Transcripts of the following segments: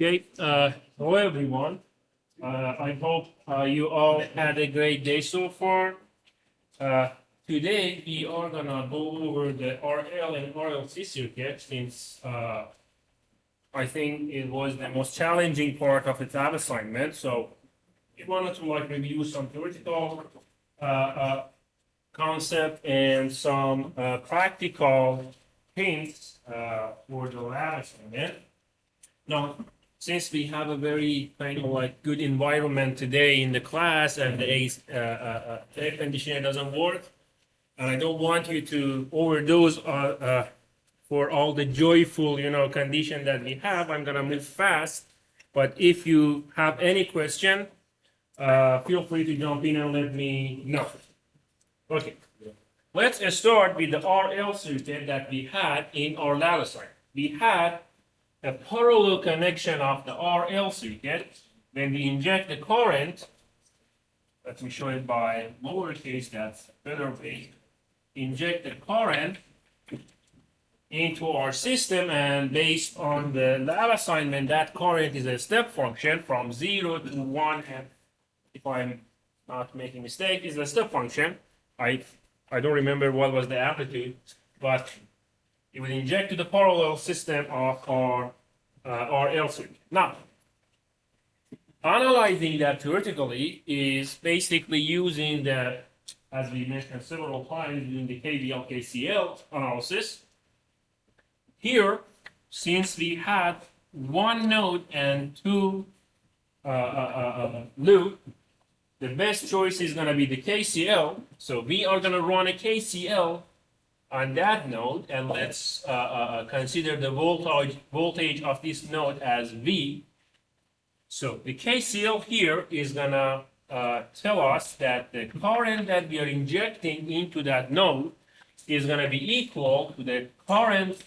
Okay, hello everyone. I hope you all had a great day so far. Uh, Today we are gonna go over the RL and RLC circuit since I think it was the most challenging part of the tab assignment. So we wanted to review some theoretical uh, uh, concept and some practical hints for the lab assignment. Now, since we have a very kind of good environment today in the class and the air conditioner doesn't work, and I don't want you to overdose for all the joyful, condition that we have, I'm gonna move fast. But if you have any question, feel free to jump in and let me know. Okay, let's start with the RL circuit that we had in our lab assignment. We had a parallel connection of the RL circuit. When we inject the current, let me show it by lowercase, that's a better way. Inject the current into our system, and based on the lab assignment, that current is a step function from 0 to 1, and if I'm not making a mistake, is a step function. I don't remember what was the amplitude, but it will inject to the parallel system of our RL circuit. Now, analyzing that theoretically is basically using the, as we mentioned several times, using the KVL KCL analysis. Here, since we had one node and two loop, the best choice is going to be the KCL. So we are going to run a KCL on that node, and let's consider the voltage of this node as V. So the KCL here is gonna tell us that the current that we are injecting into that node is gonna be equal to the current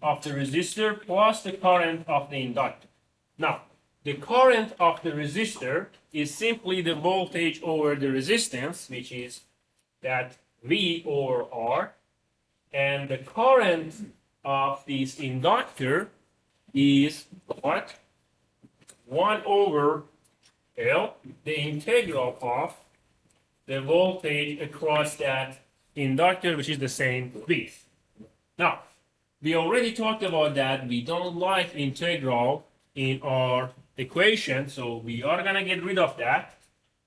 of the resistor plus the current of the inductor. Now, the current of the resistor is simply the voltage over the resistance, which is that V over R. And the current of this inductor is what? 1 over L, the integral of the voltage across that inductor, which is the same V. Now, we already talked about that. We don't like integral in our equation, so we are going to get rid of that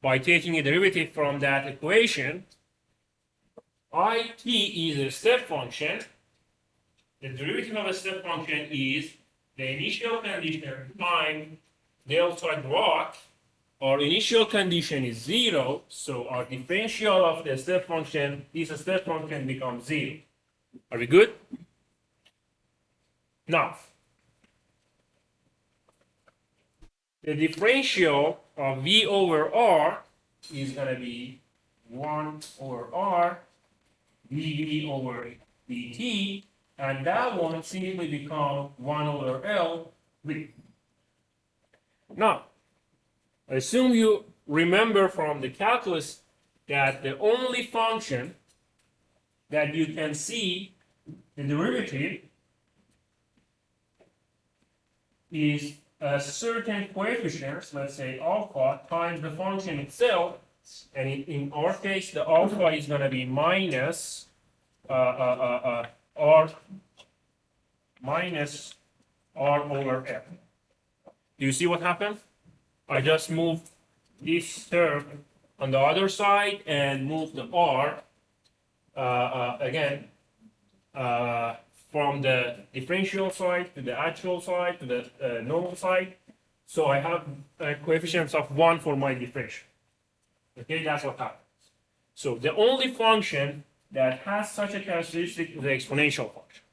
by taking a derivative from that equation. It is a step function. The derivative of a step function is the initial condition times delta drop. Our initial condition is 0, so our differential of the step function, this step function becomes 0. Are we good? Now, the differential of V over R is going to be 1 over R dV over dt, and that one simply becomes 1 over L V. Now, I assume you remember from the calculus that the only function that you can see the derivative is a certain coefficient, let's say alpha, times the function itself. And in our case, the alpha is going to be minus R over F. Do you see what happened? I just moved this term on the other side and moved the R again from the differential side to the actual side to the normal side. So I have coefficients of 1 for my differential. Okay, that's what happens. So the only function that has such a characteristic is the exponential function.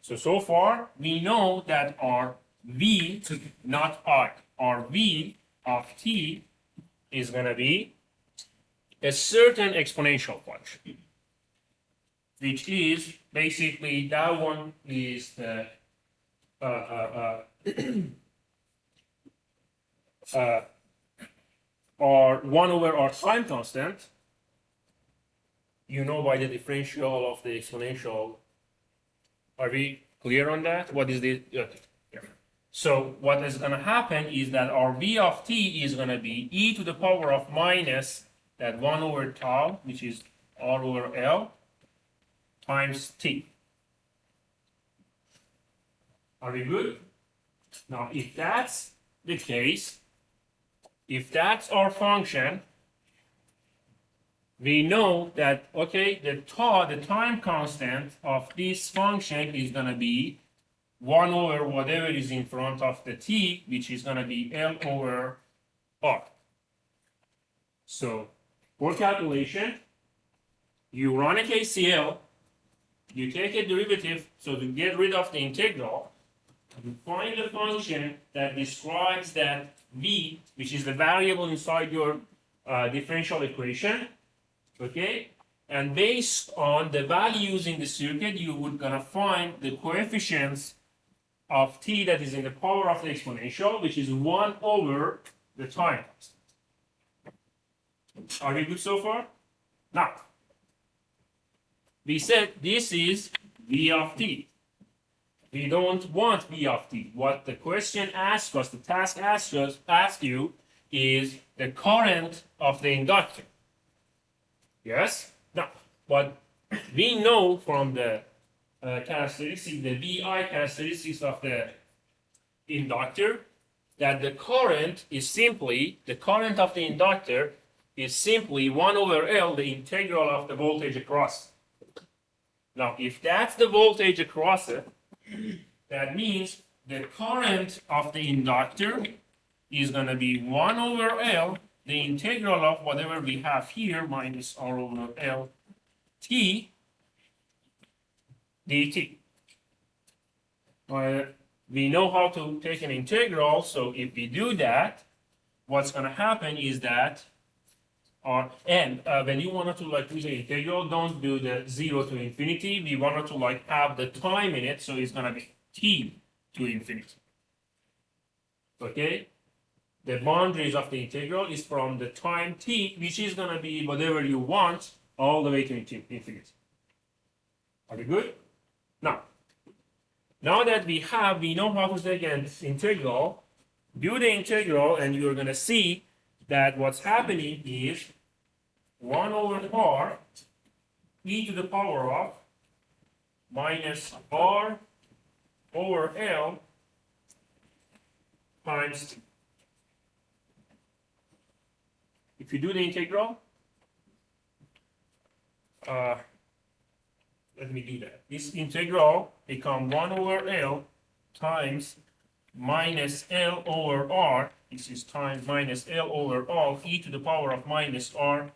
So far, we know that our V, not R, our V of t is going to be a certain exponential function, which is basically that one is the or 1 over our time constant, you know, by the differential of the exponential. Are we clear on that? What is the? Okay. Yeah. So what is going to happen is that our v of t is going to be e to the power of minus that 1 over tau, which is r over L, times t. Are we good? Now, if that's the case, if that's our function, we know that, okay, the time constant of this function is going to be 1 over whatever is in front of the t, which is going to be L over R. So, for calculation, you run a KCL, you take a derivative, so to get rid of the integral, you find the function that describes that v, which is the variable inside your differential equation, okay? And based on the values in the circuit, you would gonna find the coefficients of t that is in the power of the exponential, which is 1 over the time constant. Are we good so far? Now, we said this is v of t. We don't want v of t. What the question asks us, the task asks you, is the current of the inductor. Yes? Now, but we know from the characteristics, the VI characteristics of the inductor, that the current of the inductor is simply 1 over L, the integral of the voltage across. Now, if that's the voltage across it, that means the current of the inductor is going to be 1 over L, the integral of whatever we have here, minus R over L t dt. We know how to take an integral, so if we do that, what's going to happen is that when you wanted to do the integral, don't do the 0 to infinity. We wanted to have the time in it, so it's going to be t to infinity. Okay? The boundaries of the integral is from the time t, which is going to be whatever you want, all the way to infinity. Are we good? Now that we know how to take an integral, do the integral, and you're going to see that what's happening is 1 over r e to the power of minus r over L times t. If you do the integral, let me do that. This integral becomes 1 over L times minus L over R. This is times minus L over R e to the power of minus R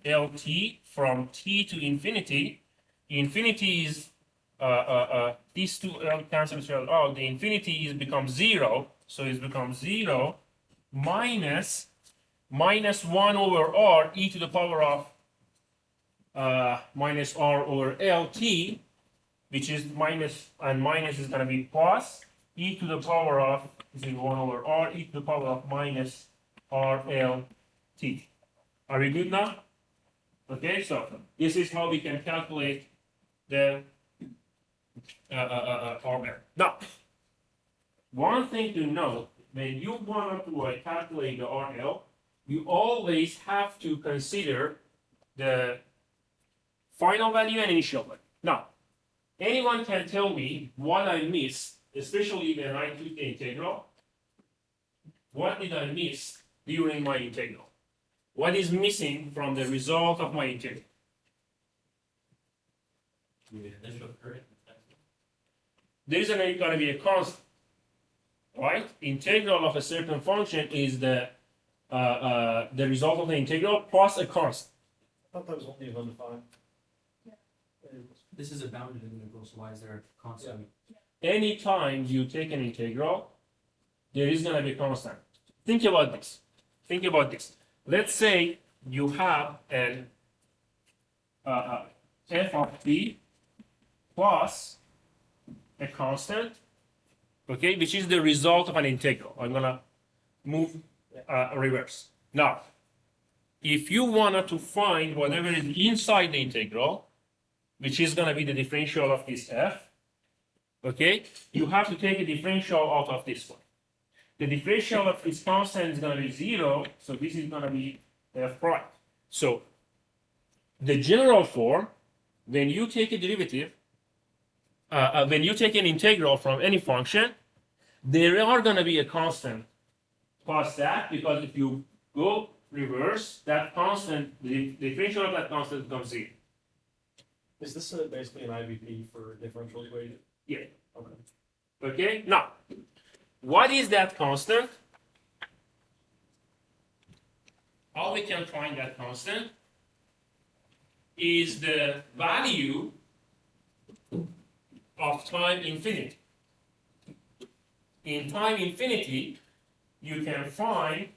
LT from t to infinity. Infinity is these two L cancel each other out. The infinity becomes 0, so it becomes 0 minus 1 over R e to the power of minus R over LT, which is minus, and minus is going to be plus e to the power of 1 over R e to the power of minus RLT. Are we good now? Okay, so this is how we can calculate the RL. Now, one thing to note, when you want to calculate the RL, you always have to consider the final value and initial value. Now, anyone can tell me what I missed, especially when I took the integral. What did I miss during my integral? What is missing from the result of my integral? There is going to be a constant, right? Integral of a certain function is the result of the integral plus a constant. I thought that was only undefined. This is a bounded integral, so why is there a constant? Anytime you take an integral, there is going to be a constant. Think about this. Think about this. Let's say you have an f of t plus a constant, okay, which is the result of an integral. I'm going to move reverse. Now, if you wanted to find whatever is inside the integral, which is going to be the differential of this f, okay, you have to take a differential out of this one. the differential of this constant is going to be 0, so this is going to be f prime. So the general form, when you take a derivative, when you take an integral from any function, there are going to be a constant plus that, because if you go reverse, that constant, the differential of that constant becomes 0. Is this basically an IVP for differential equation? Yeah. Okay. Okay, now, what is that constant? How we can find that constant is the value of time infinity. In time infinity, you can find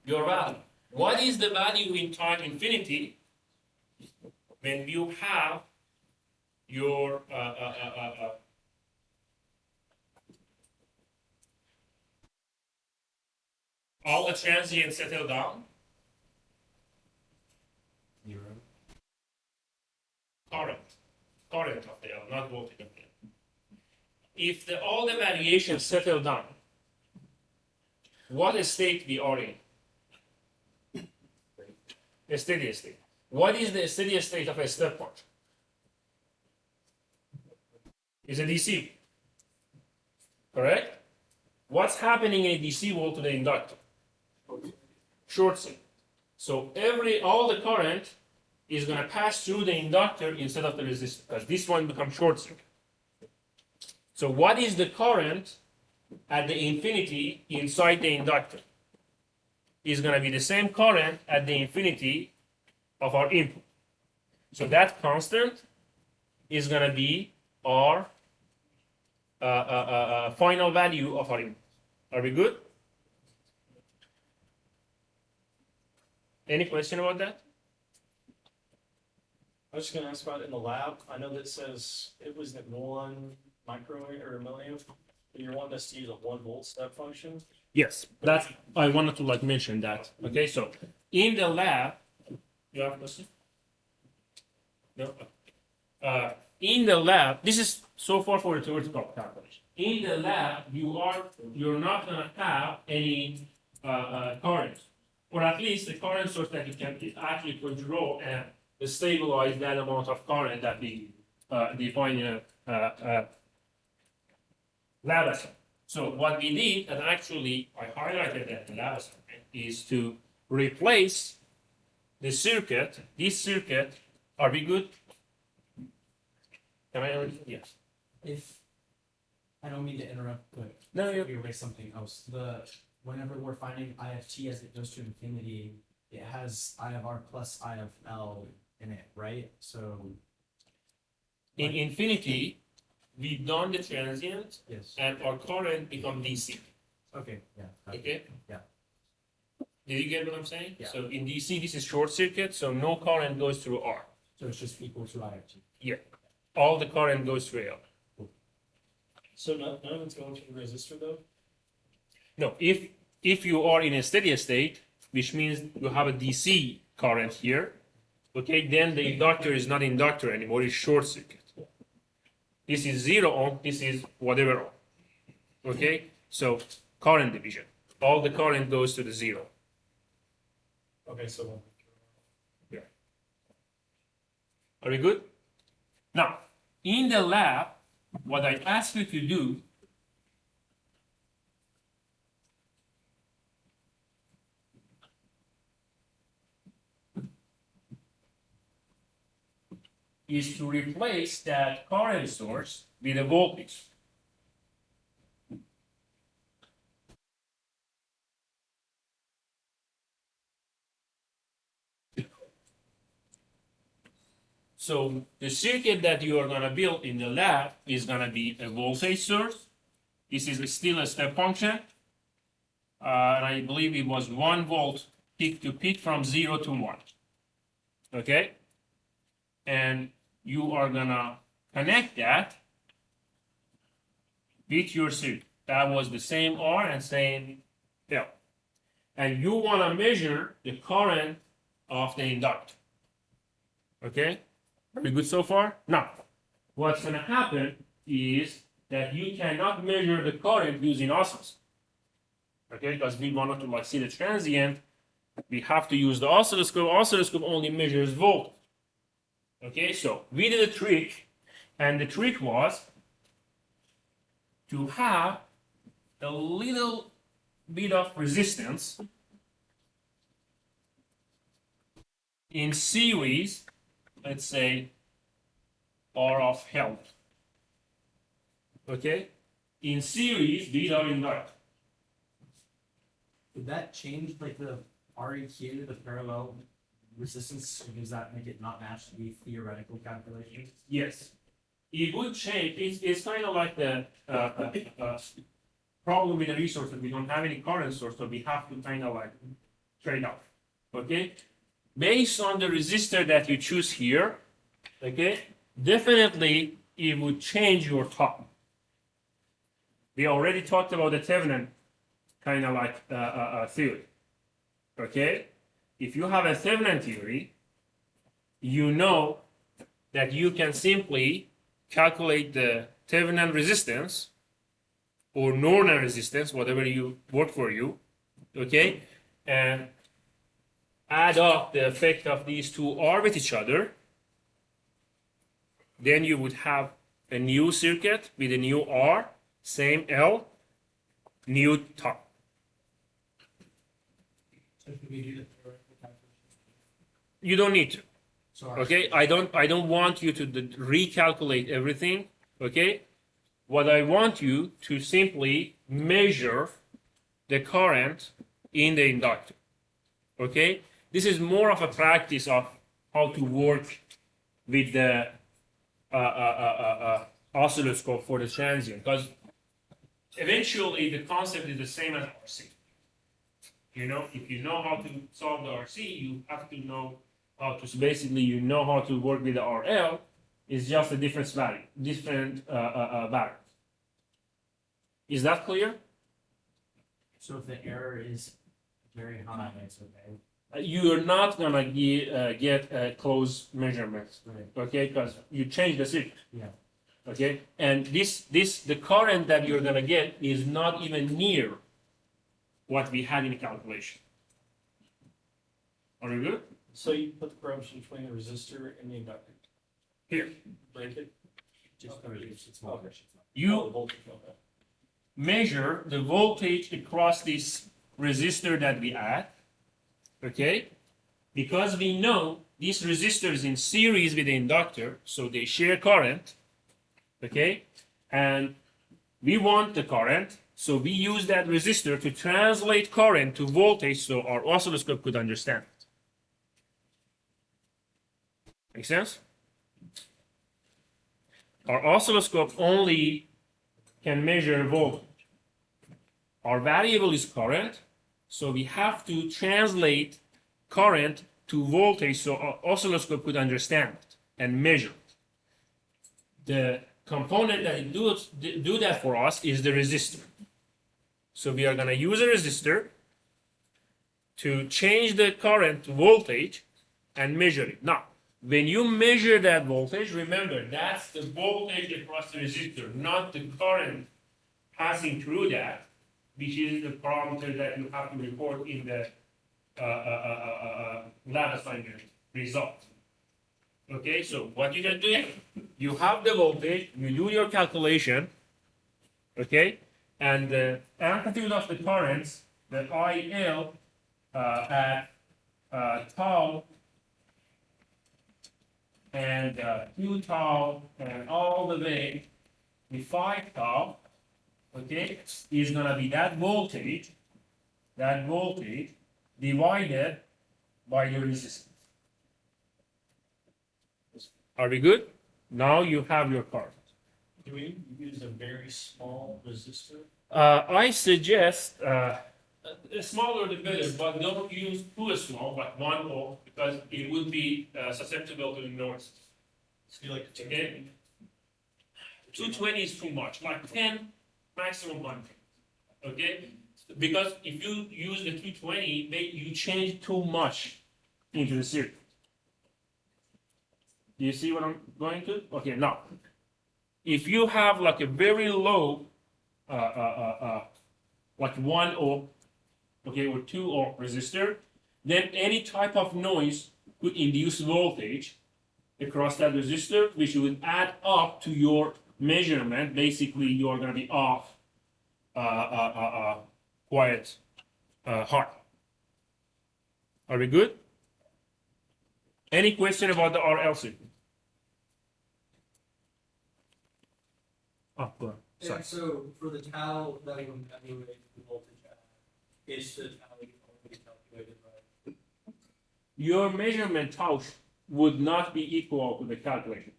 your value. What is the value in time infinity when you have your all the transients settle down? Zero. Current of the L, not voltage of the L. If all the variations settle down, what state we are in? A steady state. What is the steady state of a step function? It's a DC. Correct? What's happening in a DC volt to the inductor? Short circuit. So all the current is going to pass through the inductor instead of the resistor, because this one becomes short circuit. So what is the current at the infinity inside the inductor? Is going to be the same current at the infinity of our input. So that constant is going to be our final value of our input. Are we good? Any question about that? I was just gonna ask about in the lab. I know that says it was at 1 microamp or a milliamp. But you're wanting us to use a 1 volt step function. Yes, that's I wanted to mention that. Okay, so in the lab, you have a question? No. In the lab, this is so far for the theoretical calculation. In the lab, you're not gonna have any current, or at least the current source that you can actually control and stabilize that amount of current that we define in a lab assignment. So what we did, and actually I highlighted that in the lab assignment, is to replace the circuit. This circuit, are we good? Can I already? Yes. If, I don't mean to interrupt, but No, we erase something else. Whenever we're finding IFT as it goes to infinity, it has I of R plus I of L in it, right? So. in infinity, we've done the transient, Yes. and our current become DC. Okay, yeah. Okay? Yeah. Did you get what I'm saying? Yeah. So in DC, this is short circuit, so no current goes through R. So it's just equal to IFT. Yeah. All the current goes through L. So none of it's going to the resistor though? No, if you are in a steady state, which means you have a DC current here, okay, then the inductor is not inductor anymore, it's short circuit. This is 0 ohm, this is whatever ohm. Okay? So current division. All the current goes to the 0. Okay, so Yeah. Are we good? Now, in the lab, what I ask you to do is to replace that current source with a voltage. So the circuit that you are going to build in the lab is going to be a voltage source. This is still a step function. And I believe it was 1 volt peak to peak from 0 to 1. Okay? And you are going to connect that with your circuit. That was the same R and same L. And you want to measure the current of the inductor. Okay? Are we good so far? Now, what's going to happen is that you cannot measure the current using osmosis. Okay, because we wanted to like see the transient, we have to use the oscilloscope. Oscilloscope only measures volt. Okay, so we did a trick, and the trick was to have a little bit of resistance in series, let's say R of health. Okay, in series, these are inductors. Would that change like the REQ, the parallel resistance? Does that make it not match the theoretical calculation? Yes, it would change. It's kind of like the problem with the resource that we don't have any current source, so we have to kind of like trade off. Okay, based on the resistor that you choose here, okay, definitely it would change your top. We already talked about the Thevenin kind of like theory. Okay, if you have a Thevenin theory, you know that you can simply calculate the Thevenin resistance or Norton resistance, whatever you work for you, okay, and add up the effect of these two R with each other. Then you would have a new circuit with a new R, same L, new top. So can we do the theoretical calculation? You don't need to. So Okay, I don't want you to recalculate everything. Okay, what I want you to simply measure the current in the inductor. Okay, this is more of a practice of how to work with the oscilloscope for the transient, because eventually the concept is the same as RC. You know, if you know how to solve the RC, you have to know how to, basically you know how to work with the RL. It's just a different value, different variance. Is that clear? So if the error is very high, it's okay. You're not gonna get a close measurement, Right. okay? Because you change the circuit. Yeah. Okay, and the current that you're gonna get is not even near what we had in the calculation. Are you good? So you put the probes between the resistor and the inductor. Here, Break it. Just it's Okay. voltage. Oh, you the voltage, okay. measure the voltage across this resistor that we add, okay? Because we know this resistor is in series with the inductor, so they share current, okay? And we want the current, so we use that resistor to translate current to voltage so our oscilloscope could understand it. Make sense? Our oscilloscope only can measure voltage. Our variable is current, so we have to translate current to voltage so our oscilloscope could understand it and measure it. The component that do that for us is the resistor. So we are going to use a resistor to change the current to voltage and measure it. Now, when you measure that voltage, remember that's the voltage across the resistor, not the current passing through that, which is the parameter that you have to report in the lab assignment result. Okay, so what you can do, you have the voltage, you do your calculation, okay, and the amplitude of the currents, the IL at tau and 2 tau and all the way to 5 tau, okay, is gonna be that voltage divided by the resistance. Are we good? Now you have your current. Do we use a very small resistor? I suggest smaller the better, but don't use too small, like 1 ohm, because it would be susceptible to the noise. So you like to take Okay? 220 is too much, like 10, maximum 100. Okay? Because if you use the 220, you change too much into the circuit. Do you see what I'm going to? Okay, now, if you have like a very low, like 1 ohm, okay, or 2 ohm resistor, then any type of noise could induce voltage across that resistor, which would add up to your measurement. Basically, you're going to be off quite hard. Are we good? Any question about the RLC? Oh, go on. Sorry. And so for the tau that will evaluate the voltage at, is the tau already calculated by? Your measurement tau would not be equal to the calculation.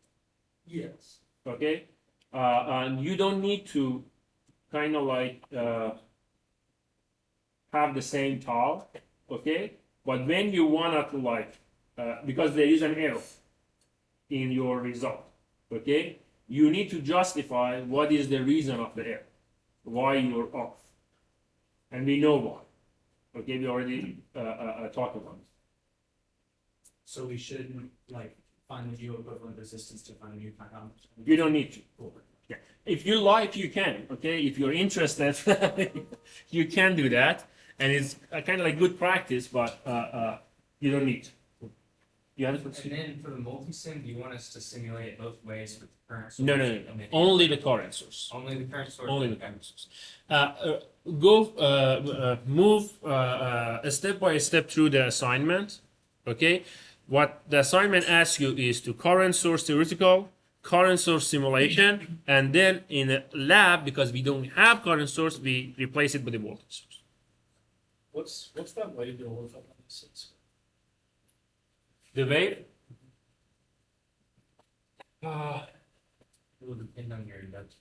Yes. Okay? And you don't need to kind of like have the same tau, okay? But when you want to like, because there is an error in your result, okay? You need to justify what is the reason of the error, why you're off. And we know why. Okay, we already talked about it. So we shouldn't like find the geo-equivalent resistance to find a new time. You don't need to. Yeah. If you like, you can. Okay, if you're interested, you can do that, and it's kind of like good practice, but you don't need to. You understand? And then for the multi-sim, do you want us to simulate it both ways with the current source? No. Only the current source. Only the current source? Only the Okay. current source. Move step by step through the assignment. Okay, what the assignment asks you is to current source theoretical, current source simulation, and then in the lab, because we don't have current source, we replace it with the voltage source. What's that wave gonna look like on this? The wave. It will depend on your induction.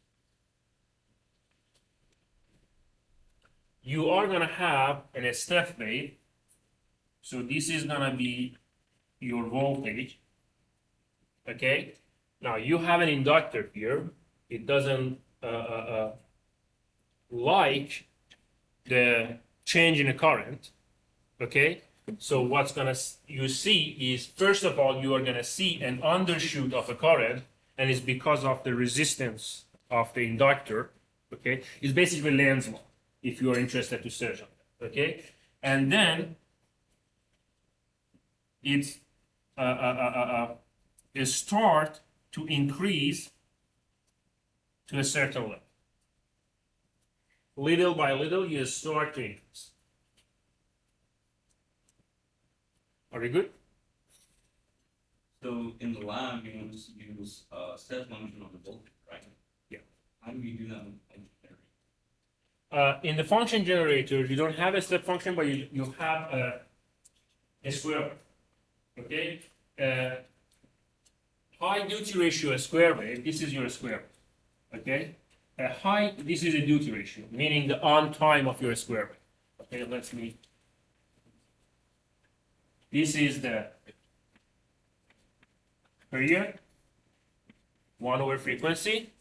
You are gonna have a step wave. So this is gonna be your voltage. Okay. Now you have an inductor here. It doesn't like the change in the current. Okay. So what's you see is, first of all, you are gonna see an undershoot of a current, and it's because of the resistance of the inductor. Okay. It's basically Lenz's law, if you are interested to search on that. Okay. And then it start to increase to a certain level. Little by little, you start to increase. Are we good? So in the lab, you want to use step function of the voltage, right? Yeah. How do we do that in the function generator? In the function generator, you don't have a step function, but you have a square wave. Okay? High duty ratio square wave, this is your square wave. Okay? This is a duty ratio, meaning the on time of your square wave. Okay, this is the period, 1 over frequency.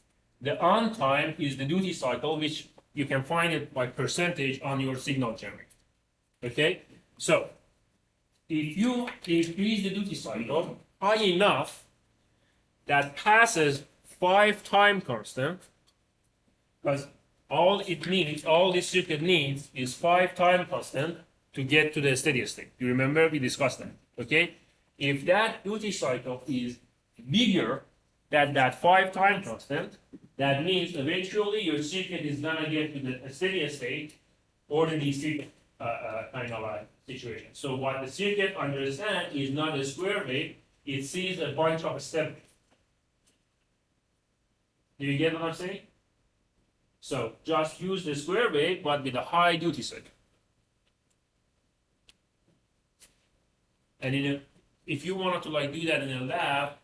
The on time is the duty cycle, which you can find it by percentage on your signal generator. Okay? So, if you increase the duty cycle high enough that passes 5 time constant, because all this circuit needs is 5 time constant to get to the steady state. You remember we discussed that, okay? If that duty cycle is bigger than that 5 time constant, that means eventually your circuit is gonna get to the steady state or the DC kind of situation. So what the circuit understands is not a square wave, it sees a bunch of step waves. Do you get what I'm saying? So just use the square wave, but with a high duty cycle. And if you wanted to like do that in a lab,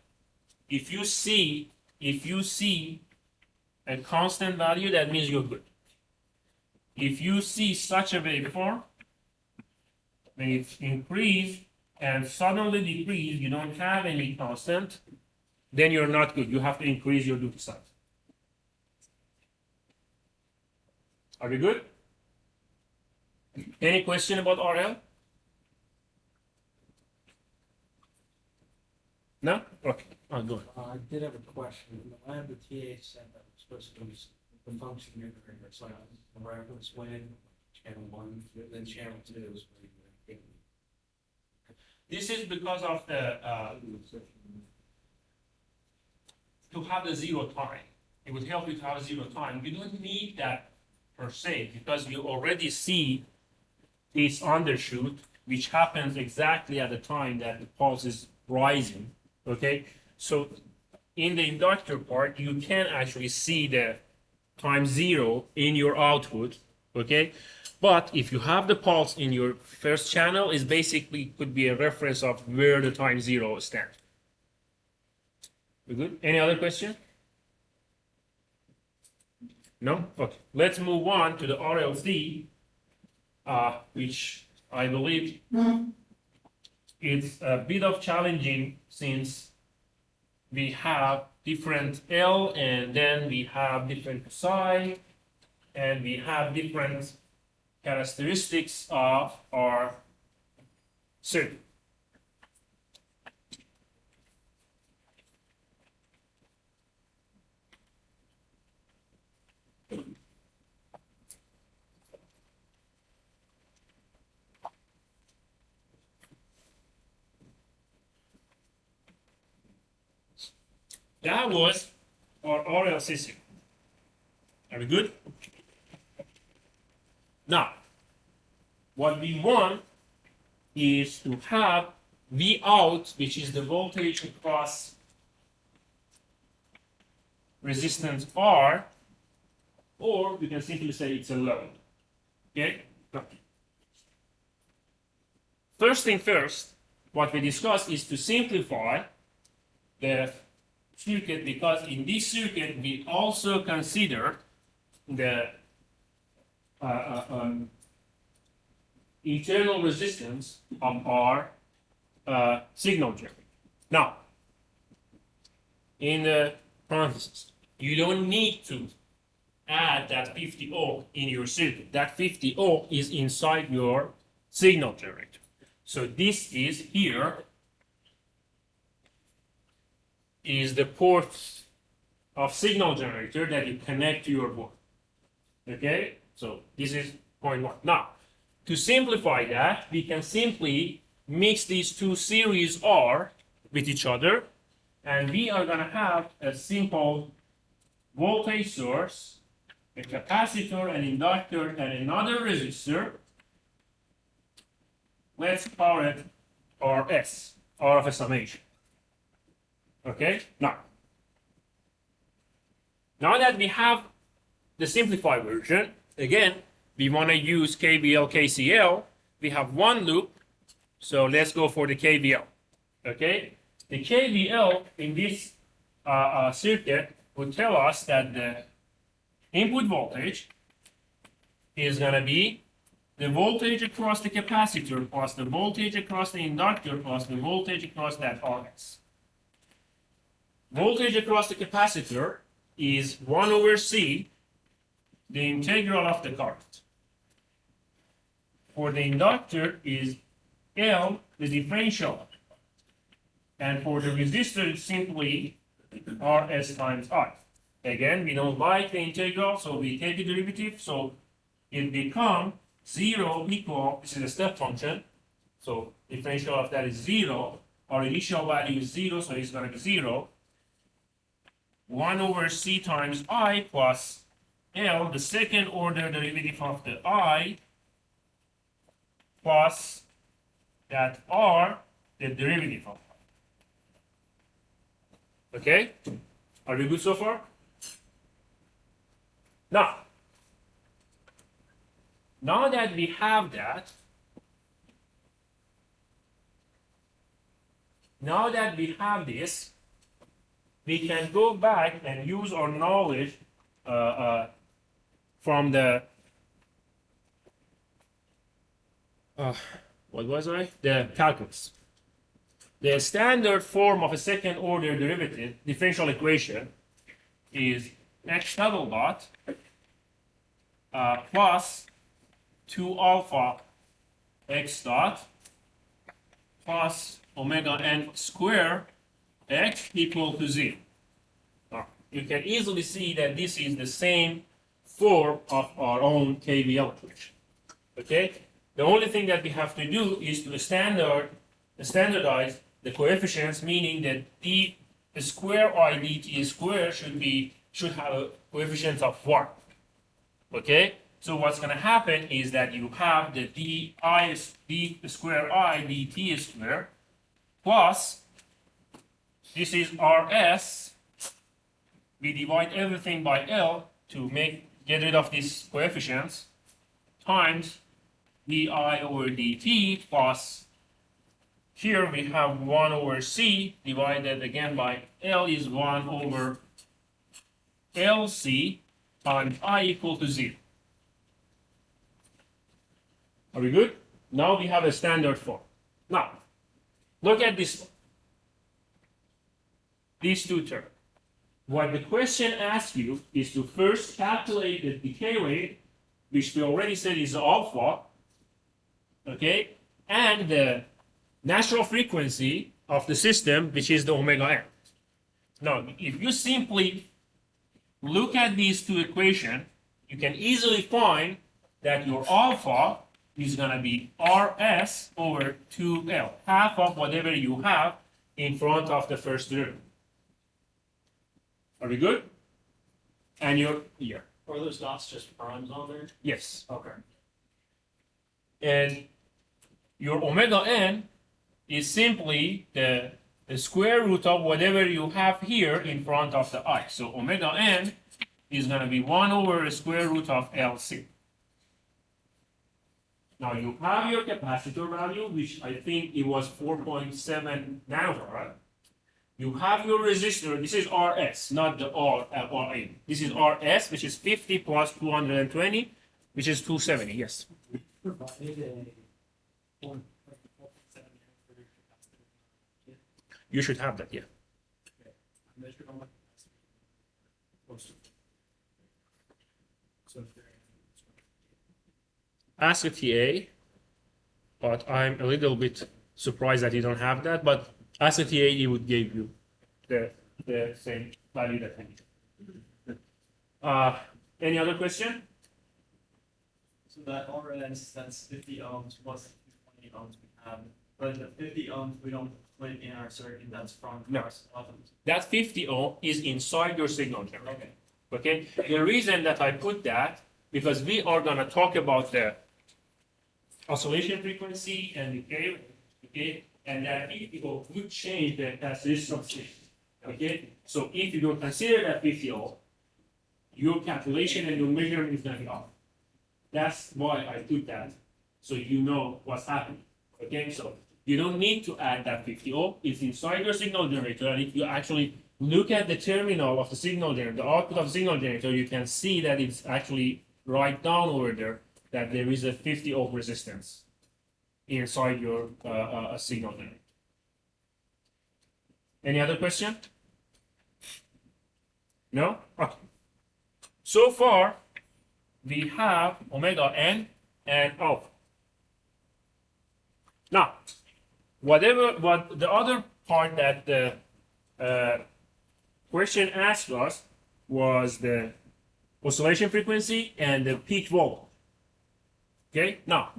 if you see a constant value, that means you're good. If you see such a waveform, when it's increased and suddenly decrease, you don't have any constant, then you're not good. You have to increase your duty cycle. Are we good? Any question about RL? No? Okay. Go ahead. I did have a question. In the lab, the TA said that we're supposed to use the function generator, so I was when channel one, then channel two is where you. This is because of the to have the zero time. It would help you to have zero time. You don't need that per se because you already see this undershoot, which happens exactly at the time that the pulse is rising. Okay, so in the inductor part, you can actually see the time zero in your output. Okay, but if you have the pulse in your first channel, is basically could be a reference of where the time zero stands. We good? Any other question? No? Okay. Let's move on to the RLC, which I believe is a bit of challenging since we have different L and then we have different psi and we have different characteristics of our circuit. That was our RLC signal. Are we good? Now, what we want is to have V out, which is the voltage across resistance R, or we can simply say it's a load. Okay? First thing first, what we discuss is to simplify the circuit, because in this circuit we also consider the internal resistance of our signal generator. Now, in the parentheses, you don't need to add that 50 ohm in your circuit. That 50 ohm is inside your signal generator. So this is here is the port of signal generator that you connect to your board. Okay, so this is point one. Now, to simplify that, we can simply mix these two series R with each other, and we are going to have a simple voltage source, a capacitor, an inductor, and another resistor. Let's call it RS, R of a summation. Okay, now that we have the simplified version, again, we want to use KVL, KCL. We have one loop, so let's go for the KVL. Okay, the KVL in this circuit would tell us that the input voltage is going to be the voltage across the capacitor plus the voltage across the inductor plus the voltage across that RS. Voltage across the capacitor is 1 over C, the integral of the current. For the inductor is L, the differential. And for the resistor, it's simply RS times I. Again, we don't like the integral, so we take the derivative. So it becomes 0 equal, this is a step function. So differential of that is 0. Our initial value is 0, so it's going to be 0. 1 over C times I plus L, the second order derivative of the I, plus that R, the derivative of I. Okay? Are we good so far? Now that we have that, now that we have this, we can go back and use our knowledge from the the calculus. The standard form of a second order derivative differential equation is x double dot plus 2 alpha x dot plus omega n square x equal to 0. You can easily see that this is the same form of our own KVL equation. Okay? The only thing that we have to do is to standardize the coefficients, meaning that d square I dt square should have a coefficient of 1. Okay? So what's going to happen is that you have the d square I dt square plus this is rs. We divide everything by L to get rid of these coefficients times di over dt plus here we have 1 over c divided again by L is 1 over LC times I equal to 0. Are we good? Now we have a standard form. Now, look at this. These two terms. What the question asks you is to first calculate the decay rate, which we already said is alpha, okay, and the natural frequency of the system, which is the omega n. Now, if you simply look at these two equations, you can easily find that your alpha is going to be Rs over 2L, half of whatever you have in front of the first derivative. Are we good? And your here. Are those dots just primes on there? Yes. Okay. And your omega n is simply the square root of whatever you have here in front of the I. So omega n is going to be 1 over the square root of LC. Now you have your capacitor value, which I think it was 4.7 nanofarad. You have your resistor, this is RS, not the RA. This is RS, which is 50 plus 220, which is 270, yes. You should have that, yeah. Ask a TA, but I'm a little bit surprised that you don't have that, but ask a TA, he would give you the same value that I need. Any other question? So that RS, that's 50 ohms plus 20 ohms we have, but the 50 ohms we don't put in our circuit, that's from No. our ohms. That 50 ohm is inside your signal generator. Okay. Okay? The reason that I put that, because we are going to talk about the oscillation frequency and decay, okay? And that 50 ohm would change the characteristics of the system. Okay? So if you don't consider that 50 ohm, your calculation and your measurement is going to be off. That's why I put that, so you know what's happening. Okay? So you don't need to add that 50 ohm. It's inside your signal generator, and if you actually look at the terminal of the signal generator, the output of the signal generator, you can see that it's actually right down over there, that there is a 50 ohm resistance inside your signal generator. Any other question? No? Okay. So far, we have omega n and alpha. Now, what the other part that the question asked us was the oscillation frequency and the peak voltage. Okay, now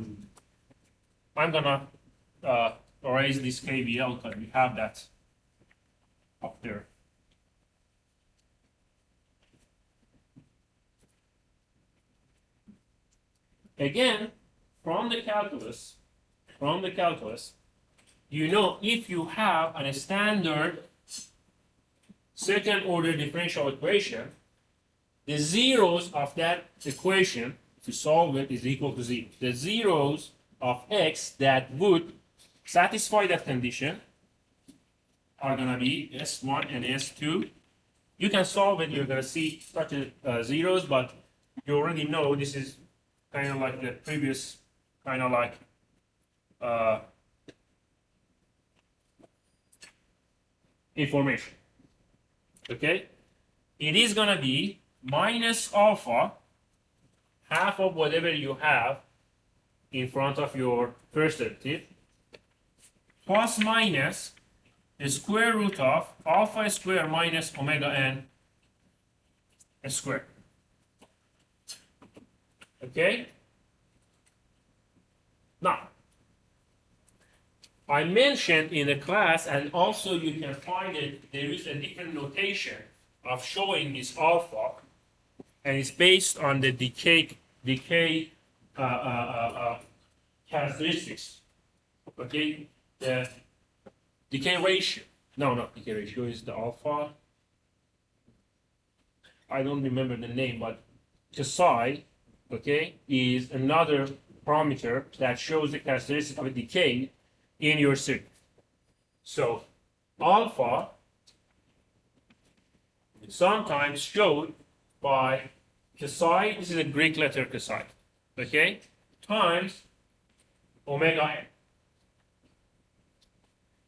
I'm gonna erase this KVL because we have that up there. Again, from the calculus, you know if you have a standard second order differential equation, the zeros of that equation to solve it is equal to 0. The zeros of x that would satisfy that condition are going to be S1 and S2. You can solve it, you're going to see such zeros, but you already know this is kind of like the previous, kind of like information. Okay? It is going to be minus alpha, half of whatever you have in front of your first derivative, plus minus the square root of alpha square minus omega n squared. Okay? I mentioned in the class, and also you can find it, there is a different notation of showing this alpha, and it's based on the decay characteristics. Okay, the decay ratio. No, not decay ratio is the alpha. I don't remember the name, but psi, okay, is another parameter that shows the characteristic of a decay in your circuit. So alpha is sometimes showed by psi, this is a Greek letter psi, okay, times omega n.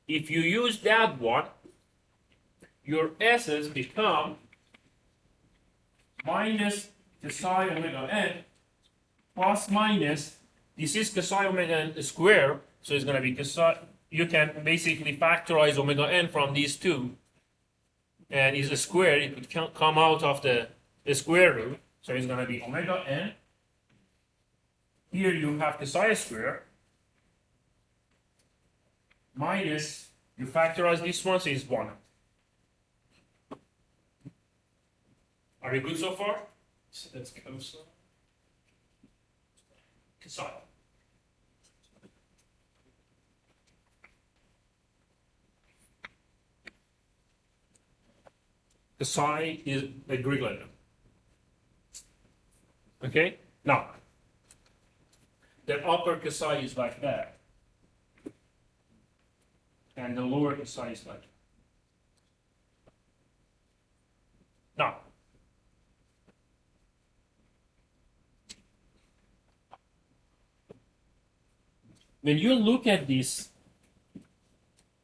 If you use that one, your S's become minus psi omega n plus minus, this is psi omega n square, so it's going to be psi, you can basically factorize omega n from these two, and is a square, it would come out of the square root, so it's going to be omega n. Here you have psi square, minus, you factorize this one, so it's 1. Are we good so far? So that's cosine. Psi. The psi is a Greek letter. Okay? Now, the upper psi is like that. And the lower psi is like that. Now, when you look at these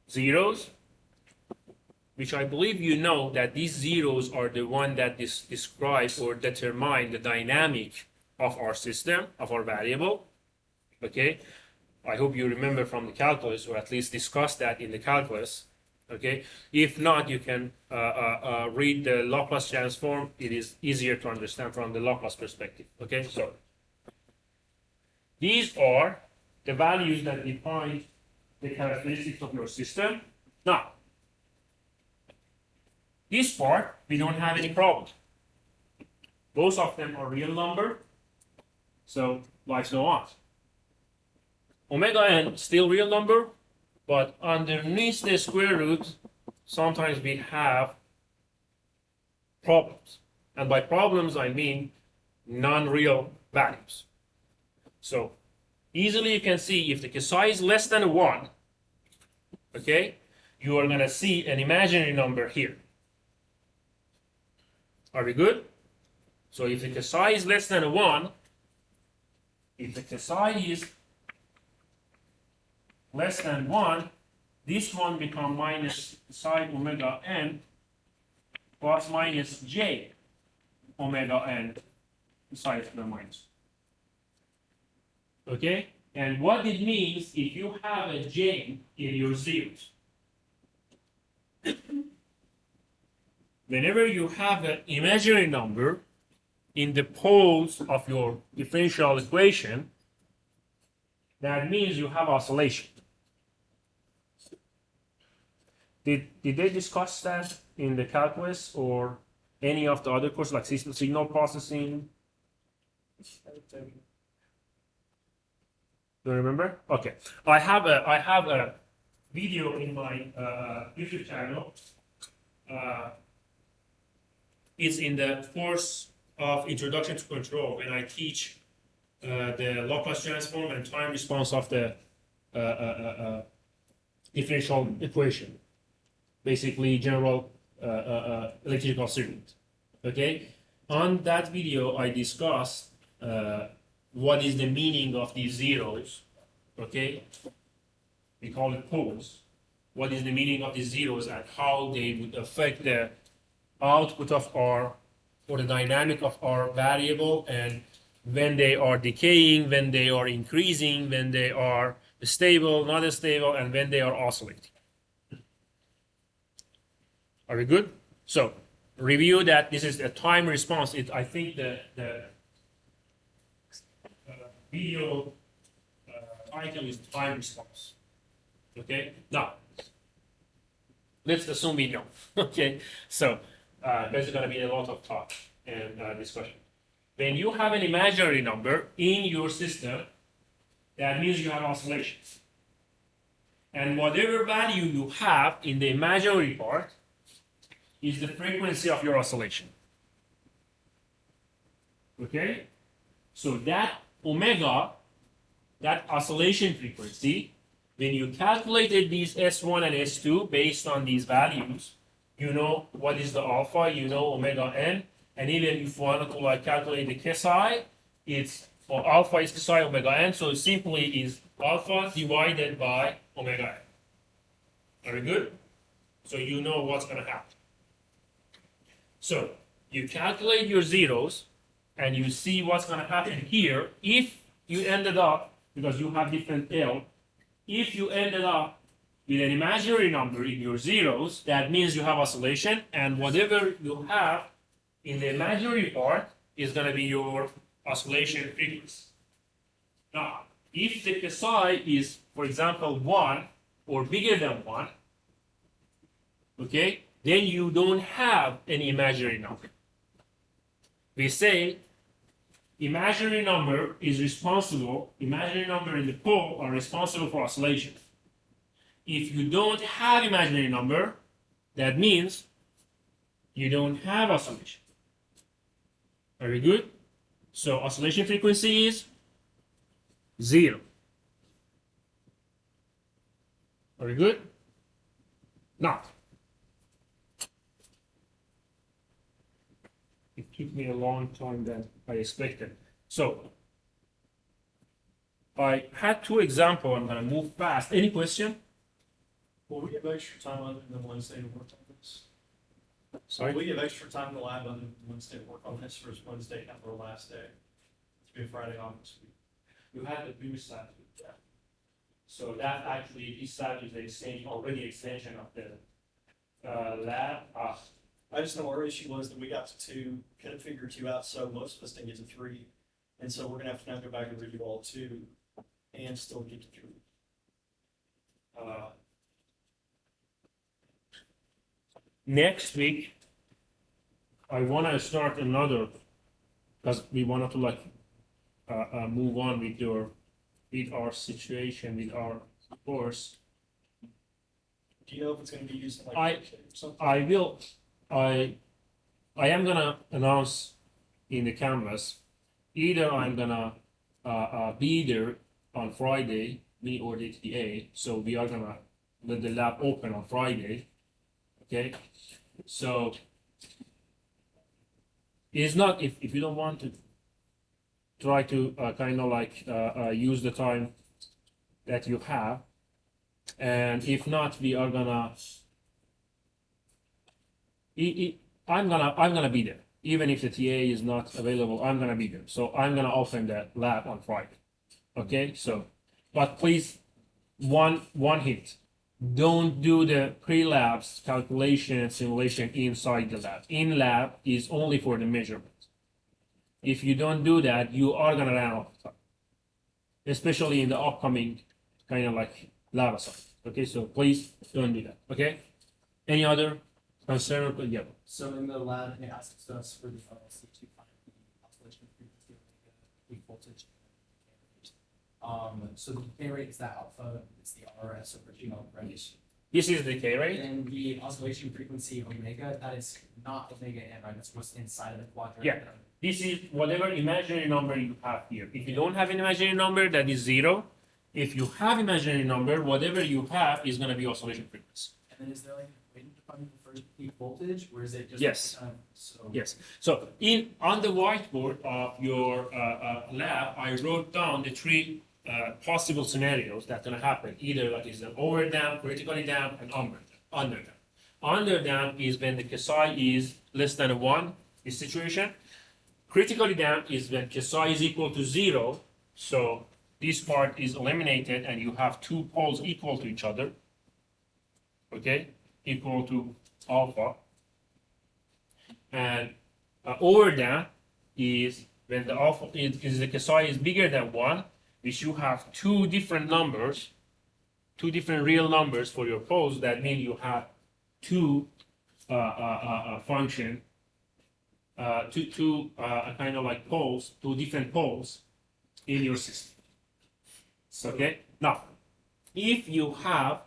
zeros, which I believe you know that these zeros are the one that describe or determine the dynamic of our system, of our variable, okay? I hope you remember from the calculus, or at least discuss that in the calculus, okay? If not, you can read the Laplace transform. It is easier to understand from the Laplace perspective, okay? So, these are the values that define the characteristics of your system. Now, this part, we don't have any problem. Both of them are real number, so life go on. Omega n still real number, but underneath the square root, sometimes we have problems. And by problems, I mean non-real values. So easily you can see if the psi is less than 1, okay, you are going to see an imaginary number here. Are we good? So if the psi is less than 1, if the psi is less than 1, this one becomes minus psi omega n plus minus j omega n psi square minus. Okay? And what it means if you have a j in your zeros. Whenever you have an imaginary number in the poles of your differential equation, that means you have oscillation. Did they discuss that in the calculus or any of the other courses like signal processing? Do you remember? Okay. I have a video in my YouTube channel. It's in the course of Introduction to Control, and I teach the Laplace transform and time response of the differential equation, basically general electrical circuit. Okay, on that video I discussed what is the meaning of these zeros. Okay, we call it poles. What is the meaning of these zeros and how they would affect the output of our, or the dynamic of our variable, and when they are decaying, when they are increasing, when they are stable, not stable, and when they are oscillating. Are we good? So, review that this is a time response. I think the video title is time response. Okay, now let's assume we know. Okay, so there's going to be a lot of talk and discussion. When you have an imaginary number in your system, that means you have oscillations. And whatever value you have in the imaginary part is the frequency of your oscillation. Okay? So that omega, that oscillation frequency, when you calculated these S1 and S2 based on these values, you know what is the alpha, you know omega n, and even if you want to like calculate the psi, it's for alpha is psi omega n, so it simply is alpha divided by omega n. Very good? So you know what's going to happen. So you calculate your zeros, and you see what's going to happen here. If you ended up, because you have different L, if you ended up with an imaginary number in your zeros, that means you have oscillation, and whatever you have in the imaginary part is going to be your oscillation frequency. Now, if the psi is, for example, 1 or bigger than 1, okay, then you don't have an imaginary number. We say imaginary number in the pole are responsible for oscillation. If you don't have imaginary number, that means you don't have oscillation. Very good. So oscillation frequency is 0. Very good. Now, it took me a long time than I expected. So, I had 2 examples. I'm going to move fast. Any question? Will we have extra time other than Wednesday to work on this? Sorry? Will we have extra time in the lab other than Wednesday to work on this, or is Wednesday not our last day? It's be Friday on this week. You had the previous Saturday. Yeah. So that actually, this Saturday is the extension of the lab. I just know our issue was that we got to 2, couldn't figure 2 out, so most of us didn't get to 3. And so we're gonna have to now go back and redo all 2 and still get to 3. Next week, I want to start another, because we wanted to like move on with our situation, with our course. Do you know if it's gonna be used in like I am gonna announce in the canvas, either I'm gonna be there on Friday, me or the TA, so we are gonna let the lab open on Friday, okay? So, it's not, if you don't want to try to kind of like use the time that you have, and if not, we are gonna I'm gonna be there. Even if the TA is not available, I'm gonna be there. So I'm gonna open that lab on Friday. Okay, so but please, one hint. Don't do the pre-labs calculation and simulation inside the lab. In lab is only for the measurement. If you don't do that, you are gonna run out of time. Especially in the upcoming kind of like lab assignment. Okay, so please don't do that. Okay? Any other concern? Yeah. So in the lab, it asks us for the RLC to find the oscillation frequency of the peak voltage. So the decay rate is that alpha, it's the RS over genome, right? This is the K rate. And the oscillation frequency omega, that is not omega n, right? That's what's inside of the quadrant. Yeah. This is whatever imaginary number you have here. If you don't have an imaginary number, that is 0. If you have imaginary number, whatever you have is going to be oscillation frequency. And then is there like a way to define the first peak voltage, or is it just Yes. So Yes. So on the whiteboard of your lab, I wrote down the 3 possible scenarios that's going to happen. Either like is an overdamp, critically damp, and underdamp. Underdamp is when the psi is less than 1, this situation. Critically damp is when psi is equal to 0. So this part is eliminated, and you have 2 poles equal to each other. Okay, equal to alpha. And overdamp is when the alpha is the psi is bigger than 1, which you have 2 different numbers two different real numbers for your poles, that means you have two function, two kind of like poles, two different poles in your system. Okay. Now, if you have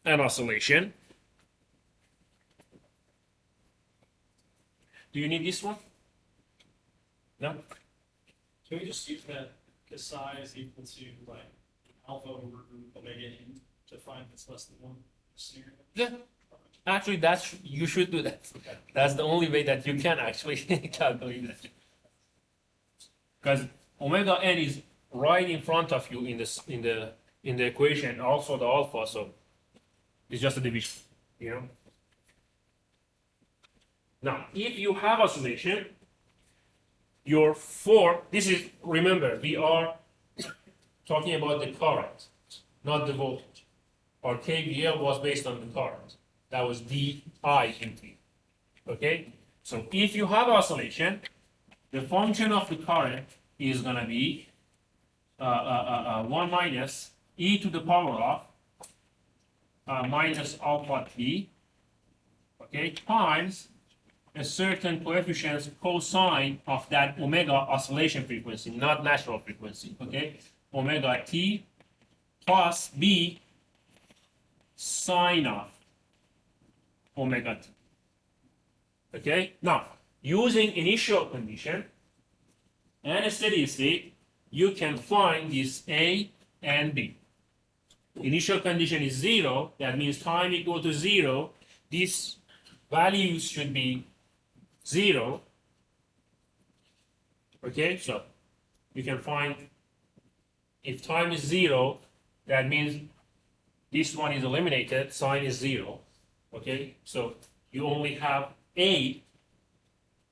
an oscillation, do you need this one? No. Can we just use that, because psi is equal to like alpha over omega n to find if it's less than one scenario? Yeah. Actually, you should do that. That's the only way that you can actually calculate that. Because omega n is right in front of you in the equation, also the alpha, so it's just a division, you know. Now, if you have oscillation, this is, remember, we are talking about the current, not the voltage. Our KVL was based on the current. That was di in T. Okay? So if you have oscillation, the function of the current is going to be 1 minus e to the power of minus alpha t, okay, times a certain coefficient cosine of that omega oscillation frequency, not natural frequency, okay? Omega t plus b sine of omega t. Okay? Now, using initial condition and a steady state, you can find this A and B. Initial condition is 0, that means time equal to 0. These values should be 0. Okay, so you can find if time is 0, that means this one is eliminated, sine is 0. Okay, so you only have A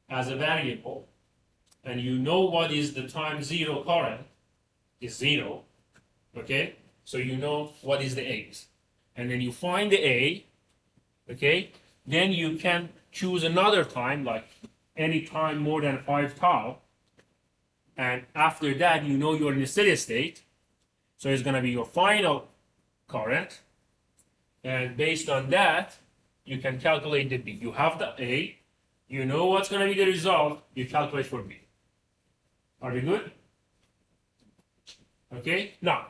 as a variable, and you know what is the time 0 current is 0. Okay, so you know what is the A's, and then you find the A. Okay, then you can choose another time, like any time more than 5 tau, and after that you know you're in a steady state, so it's going to be your final current, and based on that you can calculate the B. You have the A, you know what's going to be the result, you calculate for B. Are we good? Okay, now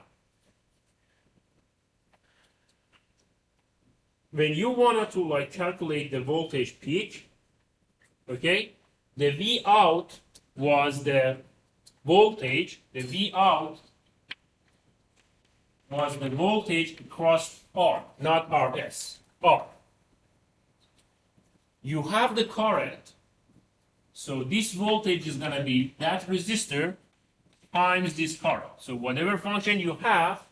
when you wanted to like calculate the voltage peak, okay, the V out was the voltage, the V out was the voltage across R, not RS, R. You have the current, so this voltage is going to be that resistor times this current. So whatever function you have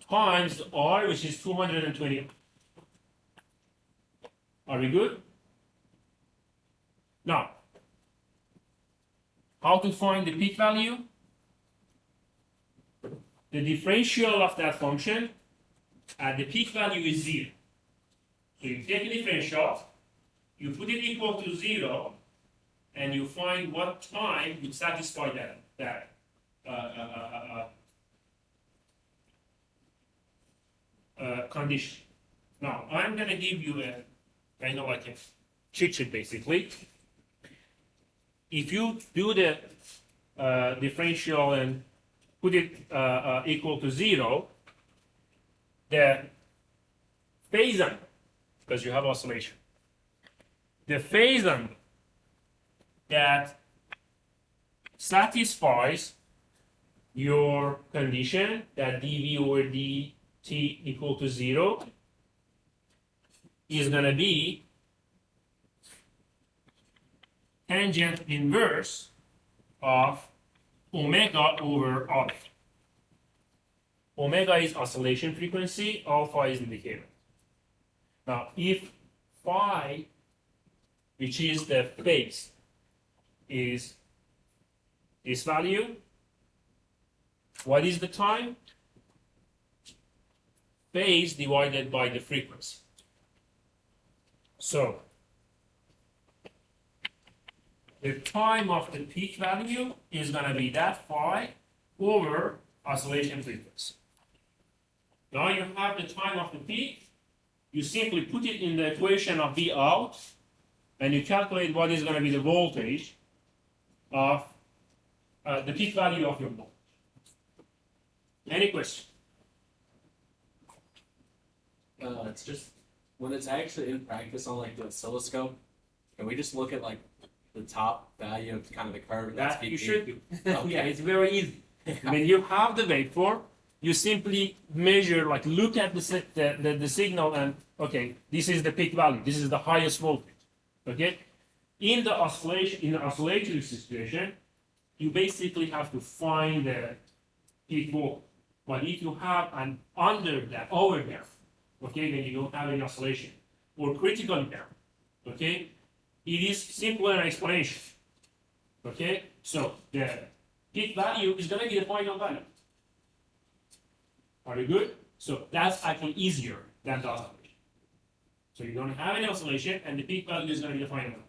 times R, which is 220. Are we good? Now, how to find the peak value? The differential of that function at the peak value is 0. So you take the differential, you put it equal to 0, and you find what time would satisfy that condition. Now, I'm going to give you a kind of like a cheat sheet basically. If you do the differential and put it equal to 0, the phase-on, because you have oscillation, the phase-on that satisfies your condition that dV over dt equal to 0 is going to be tangent inverse of omega over alpha. Omega is oscillation frequency, alpha is indicator. Now, if phi, which is the phase, is this value, what is the time? Phase divided by the frequency. So, the time of the peak value is going to be that phi over oscillation frequency. Now you have the time of the peak. You simply put it in the equation of V out, and you calculate what is going to be the voltage of the peak value of your voltage. Any question? It's just when it's actually in practice on like the oscilloscope, and we just look at like the top value of kind of the curve. That's That you peak. should do. Okay. Yeah, it's very easy. When you have the waveform, you simply measure, like look at the signal and, okay, this is the peak value, this is the highest voltage, okay? In the oscillatory situation, you basically have to find the peak voltage. But if you have an over there, okay, then you don't have any oscillation, or critical there, okay? It is simpler explanation, okay? So the peak value is going to be the final value. Are you good? So that's actually easier than the oscillation. So you don't have any oscillation, and the peak value is going to be the final value.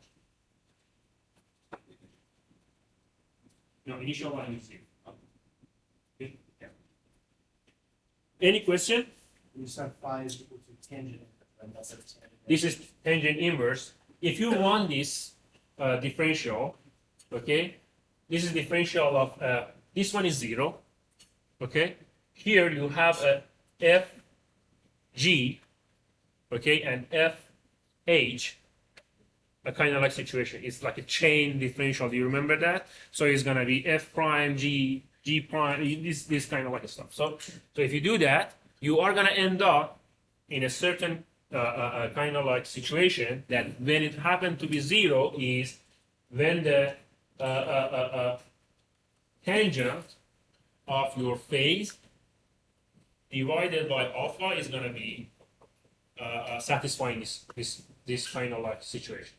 No, initial value is 0. Okay? Yeah. Any question? You said phi is equal to tangent, and that's a tangent. This is tangent inverse. If you want this differential, okay, this is differential of, this one is 0, okay? Here you have a FG, okay, and FH, a kind of like situation. It's like a chain differential. Do you remember that? So it's gonna be F prime, G prime, this kind of like stuff. So if you do that, you are gonna end up in a certain kind of like situation that when it happened to be 0 is when the tangent of your phase divided by alpha is going to be satisfying this kind of like situation.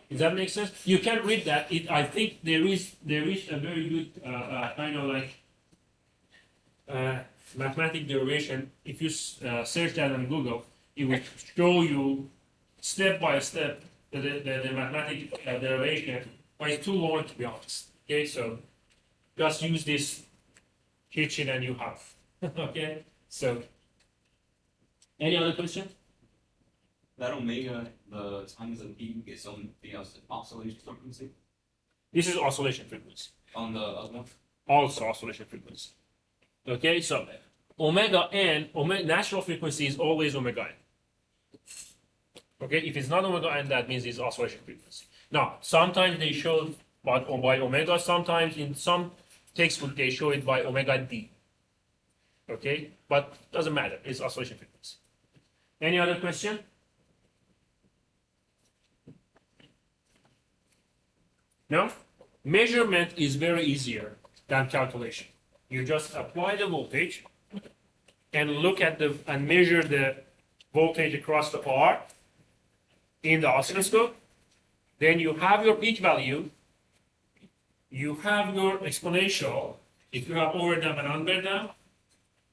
Does that make sense? You can read that. I think there is a very good kind of like mathematic derivation. If you search that on Google, it will show you step by step the mathematic derivation. But it's too long to be honest. Okay, so just use this cheat sheet and you have. Okay, so any other question? That omega, the times of peak is on the oscillation frequency This is oscillation frequency. on the other one. Also oscillation frequency. Okay, so omega n, natural frequency is always omega n. Okay, if it's not omega n, that means it's oscillation frequency. Now, sometimes they show by omega, sometimes in some textbook they show it by omega d. Okay, but doesn't matter, it's oscillation frequency. Any other question? No? Measurement is very easier than calculation. You just apply the voltage and look at and measure the voltage across the R in the oscilloscope. Then you have your peak value. You have your exponential if you have overdamp and underdamp.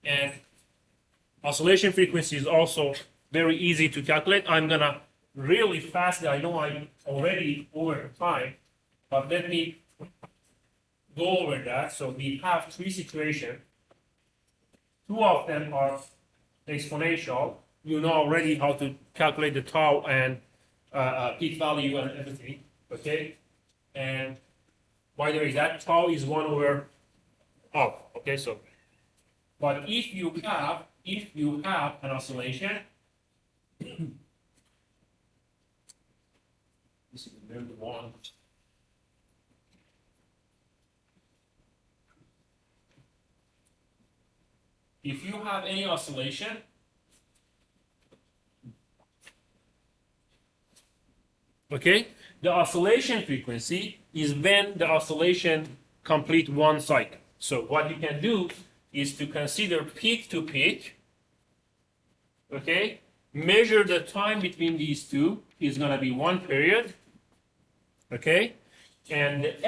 And oscillation frequency is also very easy to calculate. I'm gonna really fast. I know I'm already over time, but let me go over that. So we have 3 situations. 2 of them are exponential. You know already how to calculate the tau and peak value and everything. Okay, and by the way, that tau is 1 over alpha. Okay, so but if you have an oscillation, this is the number 1. If you have any oscillation, okay, the oscillation frequency is when the oscillation complete 1 cycle. So what you can do is to consider peak to peak, okay, measure the time between these two is going to be 1 period, okay, and the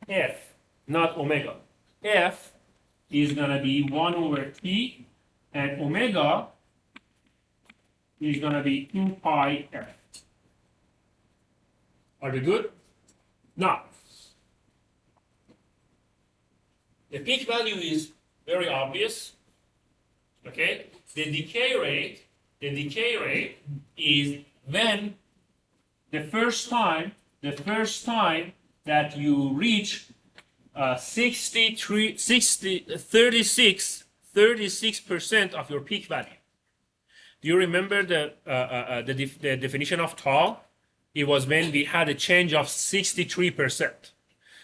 F, not omega, F is going to be 1 over T, and omega is going to be 2 pi F. Are we good? Now, the peak value is very obvious. Okay? The decay rate is when the first time that you reach 36% of your peak value. Do you remember the definition of tall? It was when we had a change of 63%.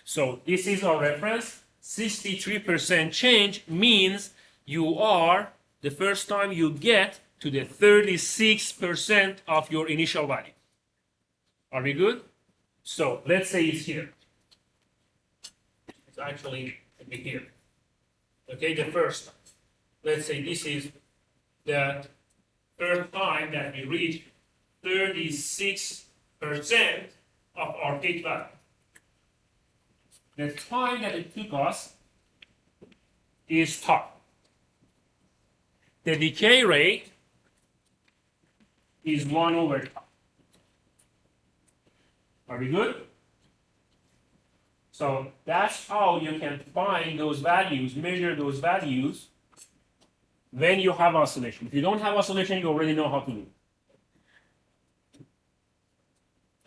So this is our reference. 63% change means you are the first time you get to the 36% of your initial value. Are we good? So let's say it's here. It's actually here. Okay, the first time. Let's say this is the first time that we reach 36% of our peak value. The time that it took us is tau. The decay rate is 1 over tau. Are we good? So that's how you can find those values, measure those values when you have oscillation. If you don't have oscillation, you already know how to do it.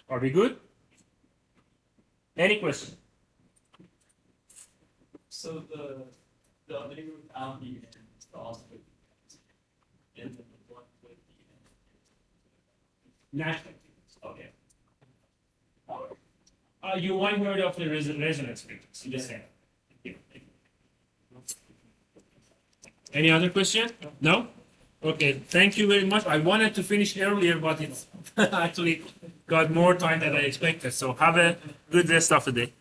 Are we good? Any question? So the minimum boundary is the also and the one with the Naturally. okay. You might heard of the resonance frequency, the same. Any other question? No? Okay, thank you very much. I wanted to finish earlier, but it's actually got more time than I expected. So have a good rest of the day.